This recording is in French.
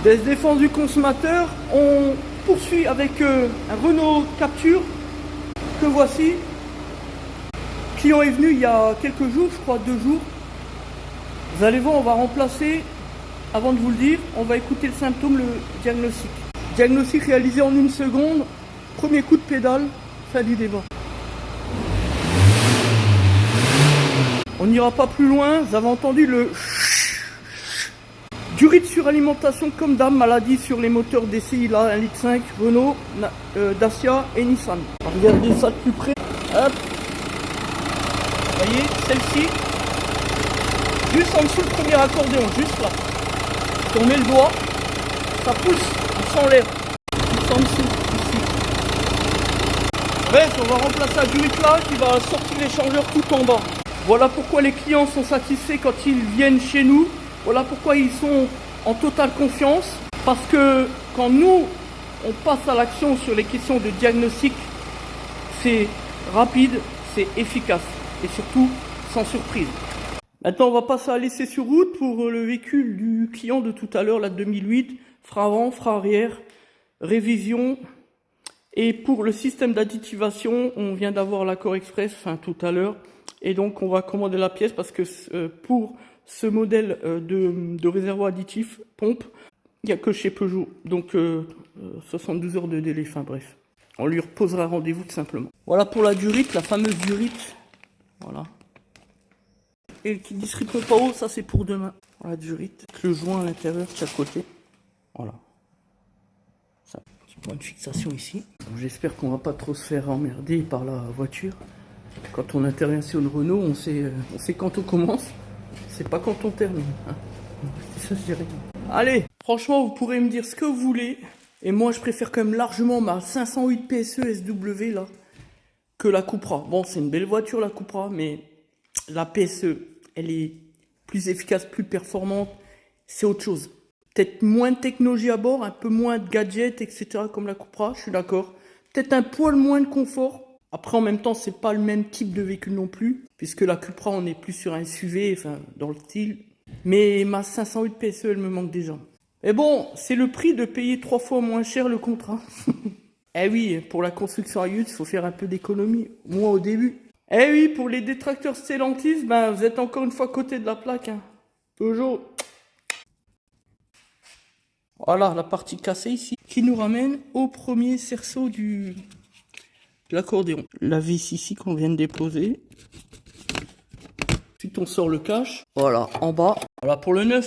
Des défenses du consommateur, on poursuit avec un Renault Capture que voici. Le client est venu il y a quelques jours, je crois 2 jours. Vous allez voir, on va remplacer, avant de vous le dire, on va écouter le symptôme, le diagnostic. Diagnostic réalisé en 1 seconde, premier coup de pédale, fin du débat. On n'ira pas plus loin, vous avez entendu le durée de suralimentation comme d'hab, maladie sur les moteurs DCI, là, 1,5 litre, Renault, Dacia et Nissan. Regardez ça de plus près. Hop. Vous voyez, celle-ci, juste en dessous le premier accordéon, juste là. Si on met le doigt, ça pousse, on sent l'air. Juste en dessous, ici. Bref, on va remplacer la durite là qui va sortir l'échangeur tout en bas. Voilà pourquoi les clients sont satisfaits quand ils viennent chez nous. Voilà pourquoi ils sont en totale confiance. Parce que quand nous, on passe à l'action sur les questions de diagnostic, c'est rapide, c'est efficace. Et surtout, sans surprise. Maintenant, on va passer à l'essai sur route pour le véhicule du client de tout à l'heure, la 2008. Frein avant, frein arrière, révision. Et pour le système d'additivation, on vient d'avoir l'accord express, tout à l'heure. Et donc, on va commander la pièce parce que pour ce modèle de réservoir additif, pompe, il n'y a que chez Peugeot. Donc, 72 heures de délai, bref. On lui reposera rendez-vous tout simplement. Voilà pour la durite, la fameuse durite. Voilà. Et qui distribue pas haut, ça c'est pour demain. Voilà, durite. Le joint à l'intérieur de chaque côté. Voilà. Ça, petit point de fixation ici. J'espère qu'on va pas trop se faire emmerder par la voiture. Quand on intervient sur une Renault, on sait quand on commence, c'est pas quand on termine. Hein. Ça, je dirais. Allez, franchement, vous pourrez me dire ce que vous voulez. Et moi, je préfère quand même largement ma 508 PSE SW là que la Cupra. Bon, c'est une belle voiture la Cupra, mais la PSE, elle est plus efficace, plus performante. C'est autre chose. Peut-être moins de technologie à bord, un peu moins de gadgets, etc. comme la Cupra, je suis d'accord. Peut-être un poil moins de confort. Après, en même temps, c'est pas le même type de véhicule non plus, puisque la Cupra, on est plus sur un SUV, dans le style. Mais ma 508 PSE, elle me manque déjà. Mais bon, c'est le prix de payer 3 fois moins cher le contrat. Eh oui, pour la construction à Yutz, il faut faire un peu d'économie, moi au début. Eh oui, pour les détracteurs Stellantis, vous êtes encore une fois à côté de la plaque. Hein. Peugeot. Voilà, la partie cassée ici, qui nous ramène au premier cerceau de l'accordéon. La vis ici qu'on vient de déposer. Ensuite, on sort le cache. Voilà, en bas. Voilà pour le neuf.